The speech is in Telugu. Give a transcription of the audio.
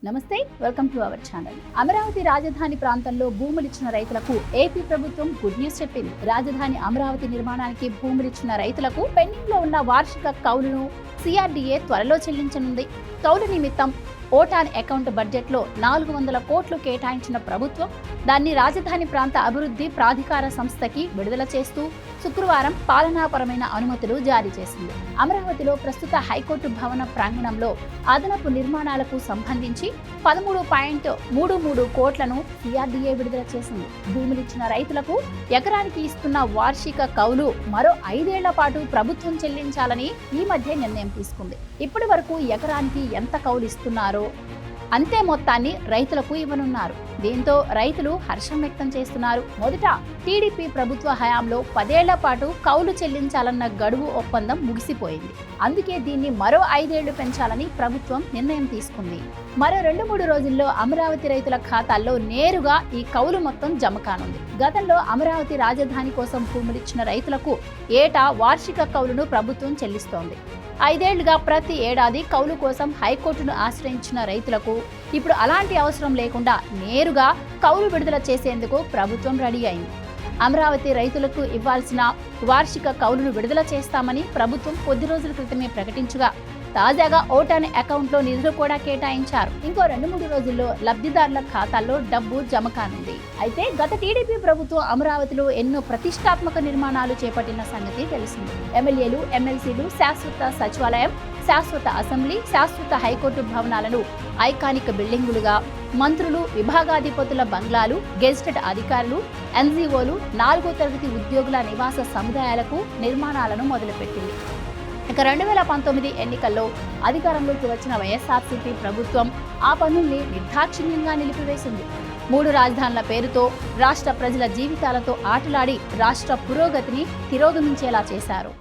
నమస్తే, welcome to our channel. Amaravati రాజధాని ప్రాంతంలో భూములిచ్చిన రైతులకు ఏపీ ప్రభుత్వం గుడ్ న్యూస్ చెప్పింది. రాజధాని అమరావతి నిర్మాణానికి భూములిచ్చిన రైతులకు పెండింగ్ లో ఉన్న వార్షిక కౌలును సిఆర్డీఏ త్వరలో చెల్లించనుంది. కౌలు నిమిత్తం ఓటాన్ అకౌంట్ బడ్జెట్లో 400 కోట్లు కేటాయించిన ప్రభుత్వం దాన్ని రాజధాని ప్రాంత అభివృద్ధి ప్రాధికార సంస్థకి విడుదల చేస్తూ శుక్రవారం పాలనాపరమైన అనుమతులు జారీ చేసింది. అమరావతిలో ప్రస్తుత హైకోర్టు భవన ప్రాంగణంలో అదనపు నిర్మాణాలకు సంబంధించి 13.33 కోట్లను సిఆర్డీఏ విడుదల చేసింది. భూములిచ్చిన రైతులకు ఎకరానికి ఇస్తున్న వార్షిక కౌలు మరో 5 ఏళ్ల పాటు ప్రభుత్వం చెల్లించాలని ఈ మధ్య నిర్ణయం తీసుకుంది. ఇప్పటి వరకు ఎకరానికి ఎంత కౌలు ఇస్తున్నారో అంతే మొత్తాన్ని రైతులకు ఇవ్వనున్నారు. దీంతో రైతులు హర్షం వ్యక్తం చేస్తున్నారు. మొదట టీడీపీ ప్రభుత్వ హయాంలో 10 ఏళ్ల పాటు కౌలు చెల్లించాలన్న గడువు ఒప్పందం ముగిసిపోయింది. అందుకే దీన్ని మరో 5 ఏళ్లు పెంచాలని ప్రభుత్వం నిర్ణయం తీసుకుంది. మరో 2-3 రోజుల్లో అమరావతి రైతుల ఖాతాల్లో నేరుగా ఈ కౌలు మొత్తం జమ కానుంది. గతంలో అమరావతి రాజధాని కోసం భూములిచ్చిన రైతులకు ఏటా వార్షిక కౌలును ప్రభుత్వం చెల్లిస్తోంది. 5 ఏళ్లుగా ప్రతి ఏడాది కౌలు కోసం హైకోర్టును ఆశ్రయించిన రైతులకు ఇప్పుడు అలాంటి అవసరం లేకుండా నేరుగా కౌలు విడుదల చేసేందుకు ప్రభుత్వం రెడీ అయింది. అమరావతి రైతులకు ఇవ్వాల్సిన వార్షిక కౌలును విడుదల చేస్తామని ప్రభుత్వం కొద్ది రోజుల క్రితమే ప్రకటించగా తాజాగా ఓటాన్ అకౌంట్లో నిధులు కూడా కేటాయించారు. ఇంకో 2-3 రోజుల్లో లబ్ధిదారుల ఖాతాల్లో డబ్బు జమ కానుంది. అయితే గత టీడీపీ ప్రభుత్వం అమరావతిలో ఎన్నో ప్రతిష్టాత్మక నిర్మాణాలు చేపట్టిన సంగతి తెలిసింది. ఎమ్మెల్యేలు, ఎమ్మెల్సీలు శాశ్వత సచివాలయం, శాశ్వత అసెంబ్లీ, శాశ్వత హైకోర్టు భవనాలను ఐకానిక్ బిల్డింగులుగా, మంత్రులు, విభాగాధిపతుల బంగ్లాలు, గెజిటెడ్ అధికారులు, ఎన్జీఓలు, 4వ తరగతి ఉద్యోగుల నివాస సముదాయాలకు నిర్మాణాలను మొదలుపెట్టింది. ఇక 2019 ఎన్నికల్లో అధికారంలోకి వచ్చిన వైఎస్ఆర్సీపీ ప్రభుత్వం ఆ పనుల్ని నిర్దాక్షిణ్యంగా నిలిపివేసింది. 3 రాజధానుల పేరుతో రాష్ట్ర ప్రజల జీవితాలతో ఆటలాడి రాష్ట్ర పురోగతిని తిరోగమించేలా చేశారు.